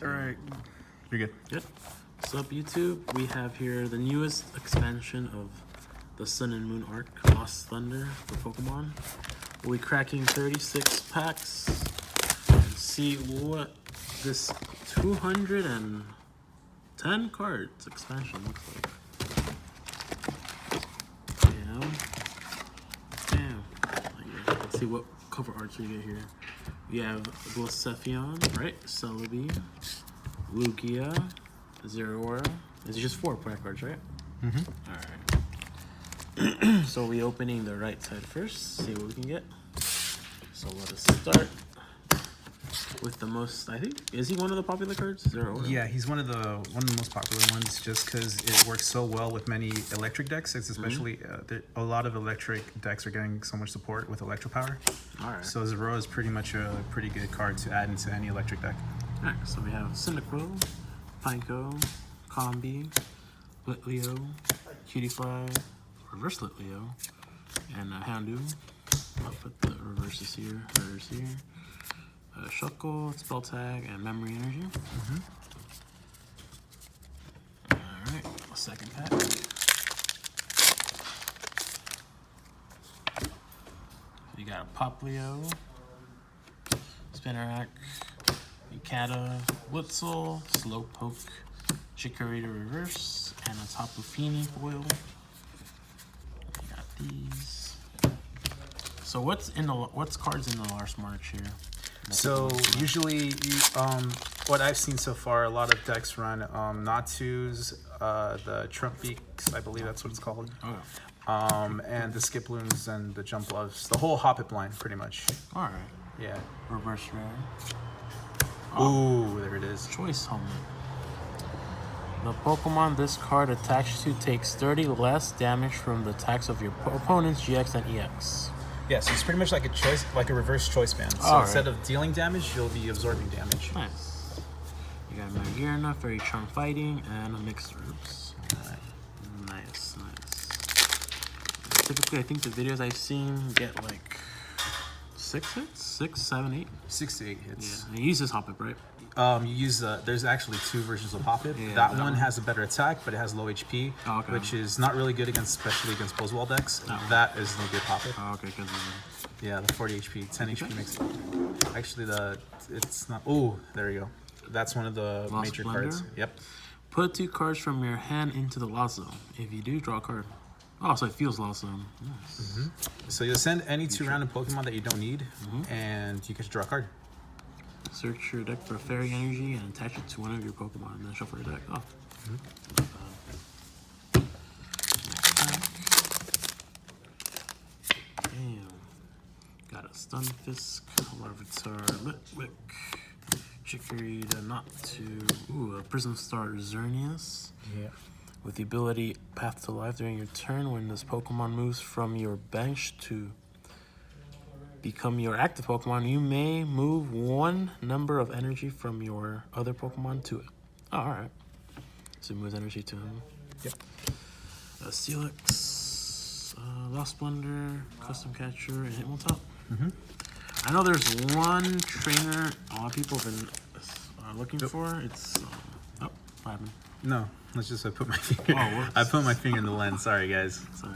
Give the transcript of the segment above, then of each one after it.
All right. You're good. Good. What's up, YouTube? We have here the newest expansion of the Sun and Moon arc, Lost Thunder for Pokemon. We'll be cracking 36 packs and see what this 210 cards expansion looks like. Damn. Let's see what cover arts we get here. We have Glaceon, right? Celebi, Lugia, Zeraora. This is just 4 pack cards, right? Mm-hmm. Alright. So we opening the right side first, see what we can get. So let us start with the most, I think, is he one of the popular cards? Zeraora? Yeah, he's one of the most popular ones just because it works so well with many electric decks. It's especially a lot of electric decks are getting so much support with electro power. Alright. So Zeraora is pretty much a pretty good card to add into any electric deck. Alright, so we have Cyndaquil, Pineco, Combi, Litleo, Cutiefly, Reverse Litleo, and Houndoom. I'll put the reverses here, Shuckle, Spell Tag, and Memory Energy. Alright, second pack. You got a Poplio, Spinarak, Yukata, Witzel, Slowpoke, Chikorita Reverse, and a Tapu Fini foil. We got these. So what's cards in the Lars March here? So usually, what I've seen so far, a lot of decks run Natu's, the Trump Beaks, I believe that's what it's called. Oh. And the Skiploons and the Jump Loves, the whole Hoppip line, pretty much. All right. Yeah. Reverse rare. Ooh, there it is. Choice helmet. The Pokemon this card attached to takes 30 less damage from the attacks of your opponent's GX and EX. Yeah, so it's pretty much like a choice, like a reverse choice band. So instead of dealing damage, you'll be absorbing damage. Nice. You got Magearna, Fairy Charm Fighting, and a Mixed Roots. Alright. Nice. Typically, I think the videos I've seen get like 6 hits? 6, 7, 8? 6 to 8 hits. Yeah, he uses Hoppip, right? You use there's actually 2 versions of Hoppip. Yeah, that one has a better attack, but it has low HP, which is not really good especially against Buzzwall decks. That is no good Hoppip. Oh, okay, because yeah, the 40 HP, 10 HP makes it. Actually, it's not. Oh, there you go. That's one of the major cards. Yep. Put 2 cards from your hand into the Lost Zone. If you do, draw a card. Oh, so it feels Lost Zone. Nice. So you'll send any 2 random Pokemon that you don't need, and you get to draw a card. Search your deck for Fairy Energy and attach it to one of your Pokemon, and then shuffle your deck. Oh. Damn. Got a Stunfisk, Larvitar, Litwick, Chikorita, Natu, a Prism Star Xerneas. Yeah. With the ability Path to Life during your turn, when this Pokemon moves from your bench to become your active Pokemon, you may move 1 number of energy from your other Pokemon to it. Oh, alright. So it moves energy to him. Yep. Steelix, Lost Splendor, Custom Catcher, and Hitmontop. I know there's one trainer a lot of people have been looking for. It's, what happened? No, let's just I put my finger. I put my finger in the lens. Sorry, guys. Sorry.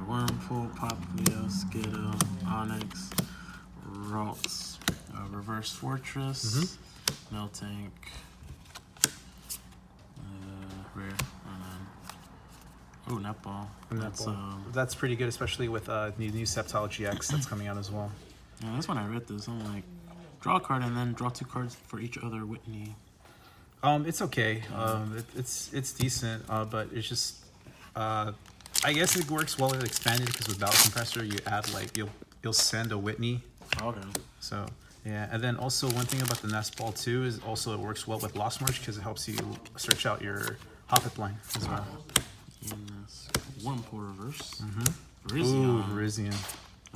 Wormhole, Poplio, Skiddo, Onyx, Ralts, Reverse Fortress, Miltank, Rare, Netball. That's pretty good, especially with the new Sceptile GX that's coming out as well. Yeah, that's when I read this. I'm like, draw a card and then draw 2 cards for each other Whitney. It's okay. It's decent, but it's just I guess it works well with expanded because with Battle Compressor you add like you'll send a Whitney. Okay. So yeah, and then also one thing about the Nest Ball too is also it works well with Lost March because it helps you search out your Hoppip line as well. Wormhole Reverse. Ooh, Virizion.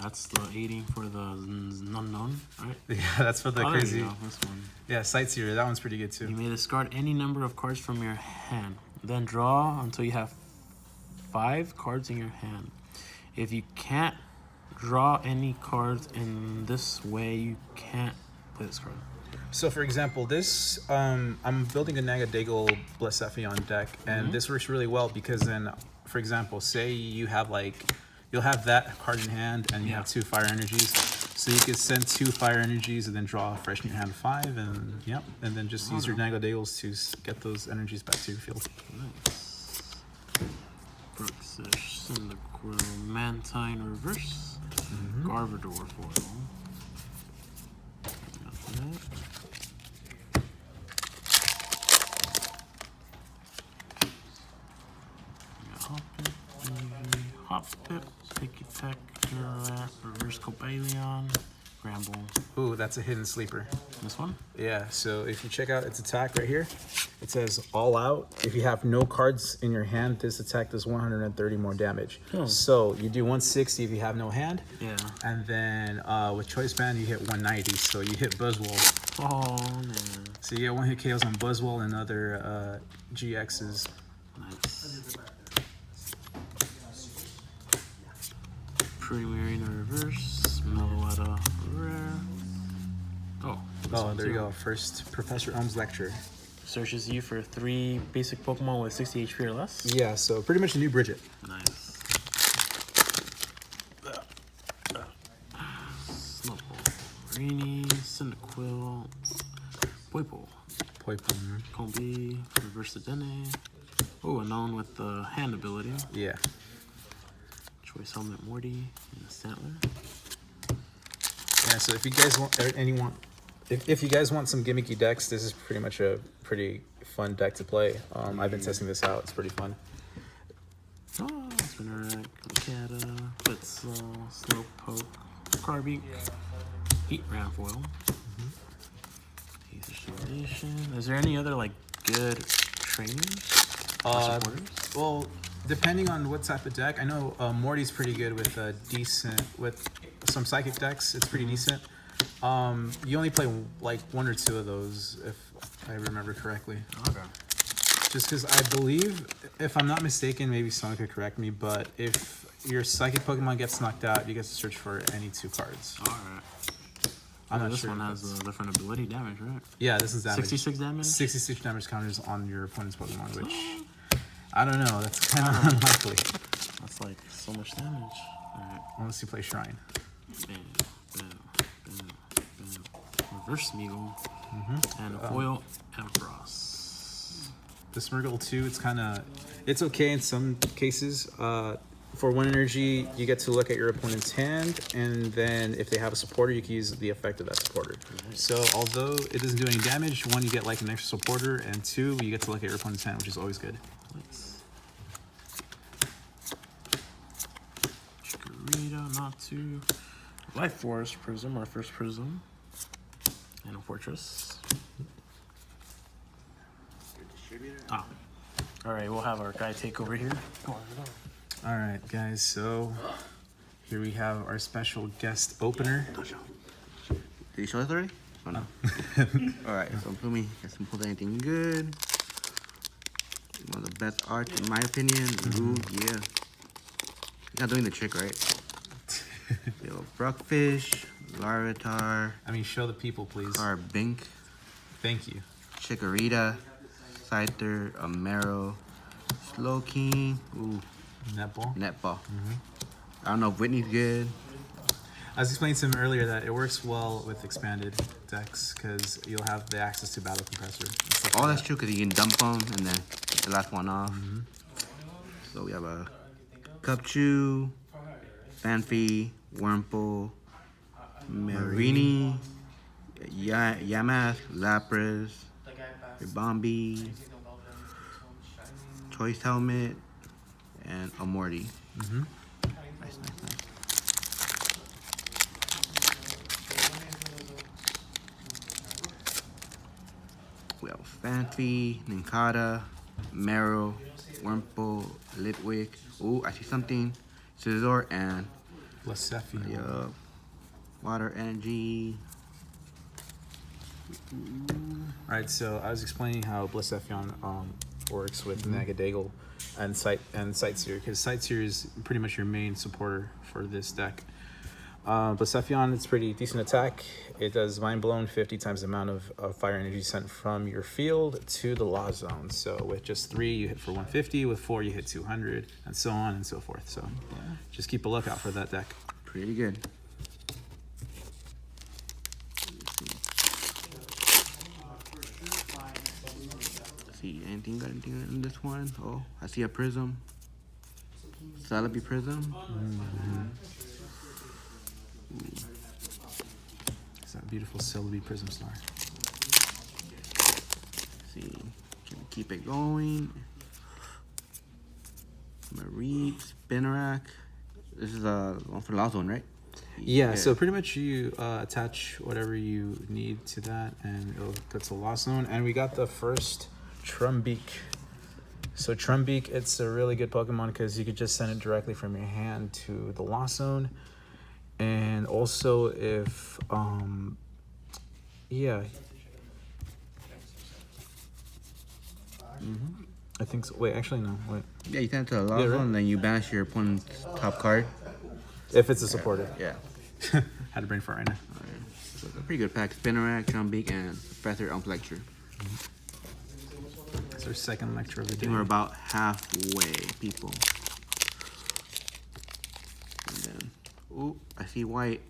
That's the aiding for the unknown, right? Yeah, that's for the crazy. There you go, this one. Yeah, Sightseer. That one's pretty good too. You may discard any number of cards from your hand. Then draw until you have 5 cards in your hand. If you can't draw any cards in this way, you can't play this card. So for example, this I'm building a Nagadagle Blessephion deck, and this works really well because then, for example, say you have like you'll have that card in hand and you have 2 fire energies, so you could send 2 fire energies and then draw a fresh new hand of 5, and and then just use your Nagadagles to get those energies back to your field. Nice. Bruxish, Cyndaquil, Mantine reverse, Garbodor foil. Got that. Hoppip, Picky Peck, Durap, Reverse Cobalion, Gramble. Ooh, that's a hidden sleeper. This one? Yeah, so if you check out its attack right here, it says all out. If you have no cards in your hand, this attack does 130 more damage. So you do 160 if you have no hand. Yeah. And then with Choice Band, you hit 190. So you hit Buzzwole. Oh, man. So you get 1 hit KOs on Buzzwole and other GXs. Nice. Primarina reverse, Meloetta rare. Oh, there you go. First Professor Ohm's lecture. Searches you for 3 basic Pokemon with 60 HP or less. Yeah, so pretty much a new Bridget. Nice. Snowball, Rini, Cyndaquil, Poipole, Combi, Reverse Dene. Oh, a known with the hand ability. Yeah. Choice Helmet Morty and a Stantler. Yeah, so if you guys want if you guys want some gimmicky decks, this is pretty much a pretty fun deck to play. I've been testing this out. It's pretty fun. Oh, Spinarak, Mikata, Blitzel, Slowpoke, Carbeak, Heat Ramfoil. Is there any other like good trainers? Well, depending on what type of deck, I know Morty's pretty good with with some psychic decks. It's pretty decent. You only play like 1 or 2 of those, if I remember correctly. Okay. Just because I believe, if I'm not mistaken, maybe someone could correct me, but if your psychic Pokemon gets knocked out, you get to search for any 2 cards. All right. I'm not this sure. one has a different ability damage, right? Yeah, this is damage. 66 damage? 66 damage counters on your opponent's Pokemon, which, I don't know, that's kind of unlikely. That's like so much damage. Alright. Unless you play Shrine. Bam, bam, bam, bam. Reverse Smeagol. And a foil Ampharos. The Smeargle too, it's okay in some cases. For 1 energy, you get to look at your opponent's hand, and then if they have a supporter, you can use the effect of that supporter. So although it doesn't do any damage, 1, you get like an extra supporter, and 2, you get to look at your opponent's hand, which is always good. Nice. Chikorita, Natu, Life Force, Prism, our first Prism, and a Fortress. Ah. Alright, we'll have our guy take over here. All right, guys, so here we have our special guest opener. Did you show us already? Oh, no. Alright, so for me, guess we pulled anything good. One of the best art, in my opinion. Ooh, yeah. He's not doing the trick, right? We have a Bruckfish, Larvitar, I mean, show the people, please. Carbink, Thank you. Chikorita, Scyther, Amaro, Slowking, ooh, Netball. Netball. I don't know if Whitney's good. I was explaining to him earlier that it works well with expanded decks because you'll have the access to Battle Compressor. and stuff Oh, like that's that. true, because you can dump them and then get the last one off. So we have a Cupchew, Fanfi, Wurmple, Marini, Yamask, Lapras, Ribombee, Choice Helmet, and a Morty. Nice, nice, nice. We have Fanfi, Ninkata, Marrow, Wurmple, Litwick. Ooh, I see something. Scizor and Blessephion. Water Energy. All right, so I was explaining how Blessephion works with Nagadagle and Sightseer, because Sightseer is pretty much your main supporter for this deck. Blacephalon, it's pretty decent attack. It does Mind Blown 50 times the amount of fire energy sent from your field to the Law Zone. So with just 3, you hit for 150. With 4, you hit 200, and so on and so forth. So just keep a lookout for that deck. Pretty good. Let's see, anything got anything in this one? Oh, I see a prism. Celebi prism. It's that beautiful Celebi Prism Star. Let's see, can we keep it going? Marie, Spinnerack. This is one for Law Zone, right? Yeah, so pretty much you attach whatever you need to that, and it'll go to Law Zone. And we got the first Trumbeak. So Trumbeak, it's a really good Pokemon because you could just send it directly from your hand to the Law Zone. And also if, yeah. I think so. Wait, actually, no. Wait. Yeah, you send it to the Law Zone, right. and then you banish your opponent's top card. If it's a supporter. Yeah. Had to brain fart right now. So it's a pretty good pack. Spinnerack, Trumbeak, and Professor Lecture. It's our second lecture of the day. We're about halfway, people. And then, ooh, I see white.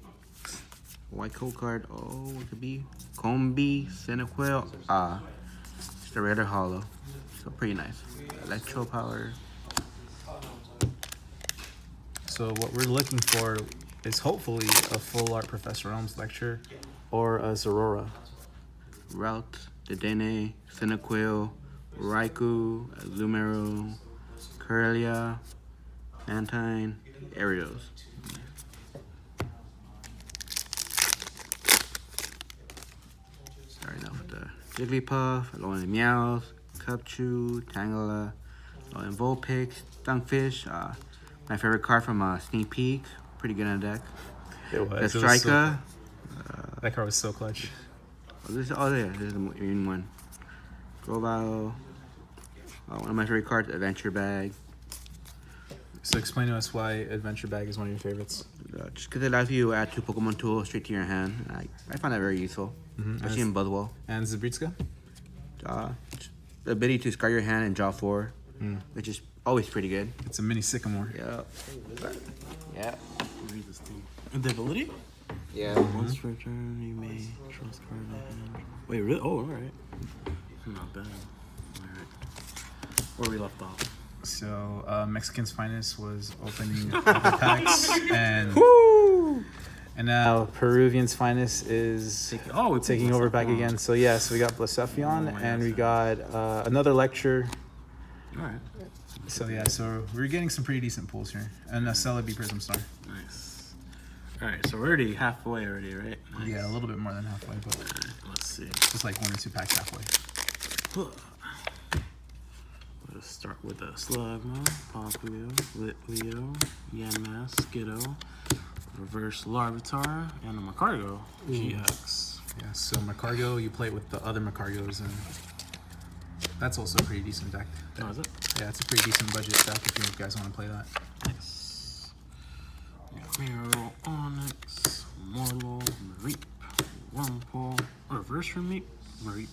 White code card. Oh, what could be? Combi, Cinequil. It's the Raider Hollow. So pretty nice. Electro Power. So what we're looking for is hopefully a full art Professor Elm's lecture or a Zorora. Route, Dedenne, Cinequil, Raikou, Azumarill, Kirlia, Mantine, Arios. Starting off with the Jigglypuff, Alolan Meowth, Cupchew, Tangela, Alolan Vulpix, Dunkfish. My favorite card from Sneak Peek. Pretty good on the deck. It was. The Striker. That card was so clutch. This is the main one. Grovyle. One of my favorite cards, Adventure Bag. So explain to us why Adventure Bag is one of your favorites. Just because it allows you to add 2 Pokemon tools straight to your hand. I find that very useful. Especially in Buzzwell. And Zabritska? The ability to scar your hand and draw 4, which is always pretty good. It's a mini Sycamore. Yeah. Yeah. Read this thing. The ability? Yeah. Once per turn, you may trust card in hand. Wait, really? Oh, alright. Not bad. Alright. Where we left off. So Mexican's Finest was opening other packs, and now Peruvian's Finest is taking over back again. So yeah, so we got Blacephalon, and we got another lecture. Alright. So yeah, so we're getting some pretty decent pulls here, and a Celebi Prism Star. Nice. Alright, so we're already halfway already, right? Nice. Yeah, a little bit more than halfway, but Let's see. just like 1 or 2 packs halfway. Let's start with a Slugma, Popplio, Litleo, Yanmass, Skiddo, Reverse Larvitar, and a Macargo GX. Yeah, so Macargo, you play it with the other Macargos, and that's also a pretty decent deck. Oh, is it? Yeah, it's a pretty decent budget deck if you guys want to play that. Nice. Miro, Onyx, Morlo, Mareep, Wurmple, Reverse Remeep, Mareep.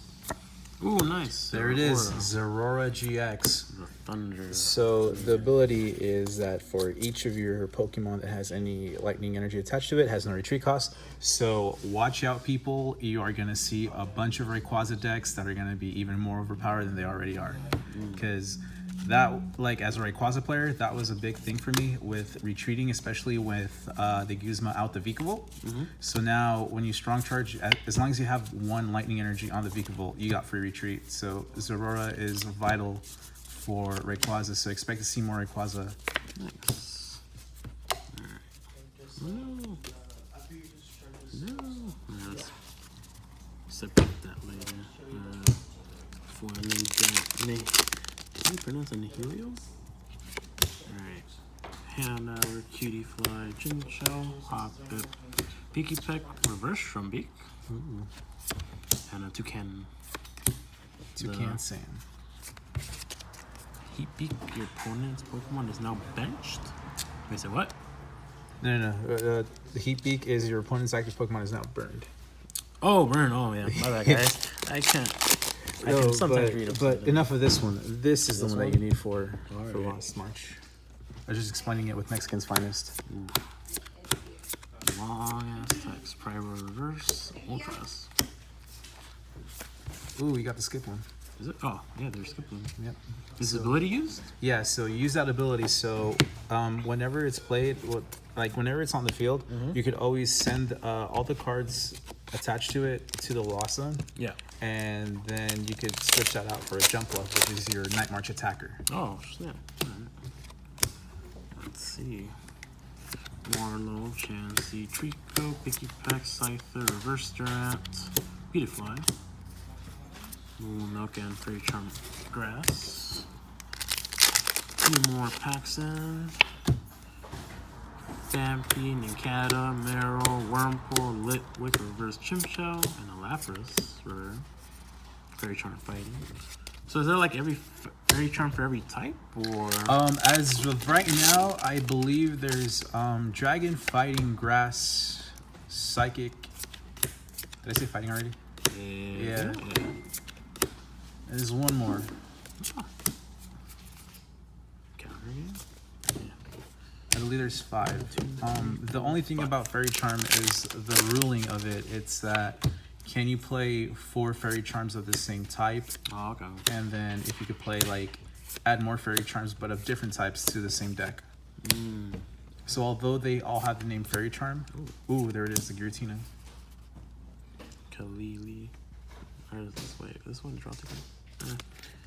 Ooh, nice. There it is, Zorora GX. The Thunder. So the ability is that for each of your Pokemon that has any lightning energy attached to it, has no retreat cost. So watch out, people. You are going to see a bunch of Rayquaza decks that are going to be even more overpowered than they already are. Because that, like, as a Rayquaza player, that was a big thing for me with retreating, especially with the Guzma out the Vikavolt. So now when you strong charge, as long as you have 1 lightning energy on the Vikavolt, you got free retreat. So Zorora is vital for Rayquaza, so expect to see more Rayquaza. Nice. Alright. No. Let's separate that later. Before I need that. Can you pronounce Nihilio? Alright. Hanover, Cutie Fly, Chinchou, Hoppip, Peaky Peck, Reverse Trumbeak, and a Toucan. Toucan Sam. Heat Beak, your opponent's Pokemon is now benched. Wait, say what? No. The heat beak is your opponent's active Pokemon is now burned. Oh, burn. Oh, yeah. My bad, guys. I can sometimes read it. But enough of this one. This is the This one that one? you need for Alright. Lost March. I was just explaining it with Mexican's finest. Long ass text. Prior reverse. Ultras. Ooh, you got the skip one. Is it? Oh, yeah, they're skipping. Yep. Is the ability used? Yeah, so you use that ability. So whenever it's played, like whenever it's on the field, you could always send all the cards attached to it to the Lost Zone. Yeah. And then you could switch that out for a jump left, which is your Night March attacker. Oh, snap. Alright. Let's see. Warlow, Chansey, Trico, Picky Peck, Scyther, Reverse Durant, Beautifly, Milk and Fairy Charm Grass. Two more packs in. Stampede, Nincada, Meryl, Wurmple, Litwick, Reverse Chimchar, and a Lapras for Fairy Charm Fighting. So is there like every Fairy Charm for every type, or? As of right now, I believe there's Dragon, Fighting, Grass, Psychic. Did I say Fighting already? Yeah. There's one more. I believe there's 5. The only thing about Fairy Charm is the ruling of it. It's that can you play 4 Fairy Charms of the same type? Oh, okay. And then if you could play like add more Fairy Charms but of different types to the same deck. So although they all have the name Fairy Charm, ooh, there it is, the Giratina. Kalili. Or is this way? This one dropped again.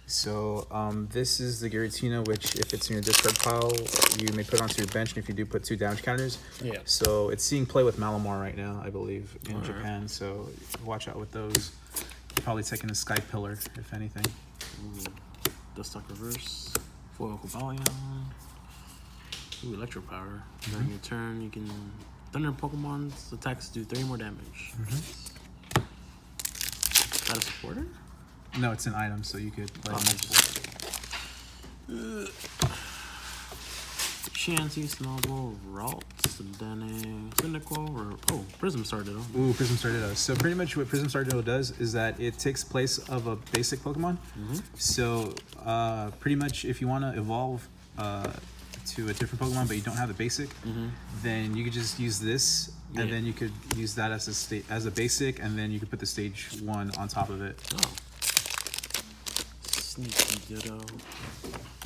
So this is the Giratina, which if it's in your discard pile, you may put onto your bench, and if you do, put 2 damage counters. Yeah. So it's seeing play with Malamar right now, I believe, in Japan. So watch out with those. Probably taking a Sky Pillar, if anything. Dustock Reverse. Foil Cobalion. Ooh, Electro Power. During your turn, you can Thunder Pokemon's attacks do 3 more damage. Is that a supporter? No, it's an item, so you could play multiple. Chansey, Snowball, Ralt, Sudene, Cyndaquil, or Prism Star Ditto. Ooh, Prism Star Ditto. So pretty much what Prism Star Ditto does is that it takes place of a basic Pokemon. So pretty much if you want to evolve to a different Pokemon but you don't have the basic, then you could just use this, and then you could use that as a basic, and then you could put the stage 1 on top of it. Oh. Sneaky Ditto.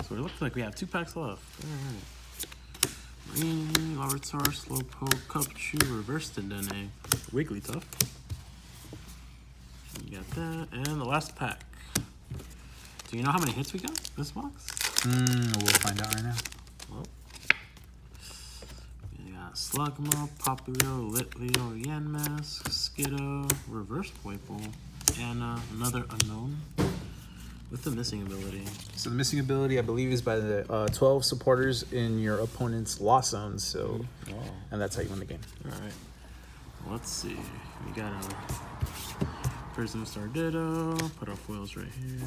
So it looks like we have 2 packs left. Alright. Rainy, Larvitar, Slowpoke, Cupchew, Reverse Tendene, Wigglytuff. You got that. And the last pack. Do you know how many hits we got in this box? We'll find out right now. Well, we got Slugma, Popplio, Litleo, Yanmask, Skiddo, Reverse Poiple, and another unknown with the missing ability. So the missing ability, I believe, is by the 12 supporters in your opponent's Lost Zone. So, and that's how you win the game. All right. Let's see. We got a Prism Star Ditto. Put our foils right here.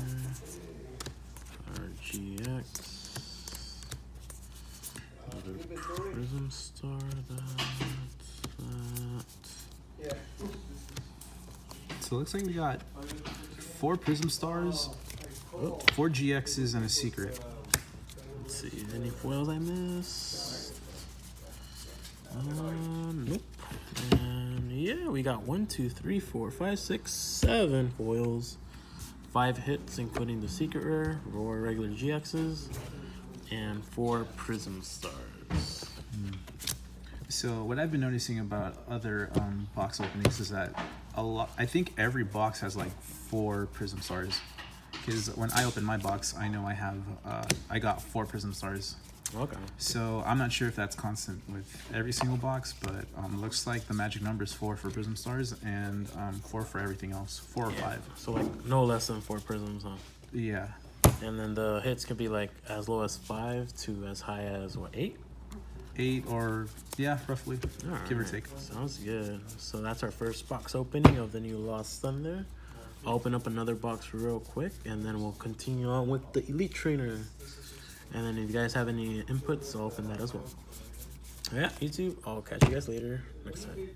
RGX. Another Prism Star. That. So it looks like we got 4 Prism Stars, 4 GXs, and a secret. Let's see. Any foils I missed? Nope. And yeah, we got 1, 2, 3, 4, 5, 6, 7 foils. 5 hits, including the secret rare, 4 regular GXs, and 4 Prism Stars. So what I've been noticing about other box openings is that I think every box has like 4 Prism Stars. Because when I open my box, I know I got 4 Prism Stars. Okay. So I'm not sure if that's constant with every single box, but looks like the magic number is 4 for Prism Stars and 4 for everything else, 4 or 5. So like no less than 4 prisms, huh? Yeah. And then the hits can be like as low as 5 to as high as what, 8? 8 or yeah, roughly, give or take. Sounds good. So that's our first box opening of the new Lost Thunder. I'll open up another box real quick, and then we'll continue on with the Elite Trainer. And then if you guys have any inputs, I'll open that as well. Yeah, YouTube. I'll catch you guys later next time.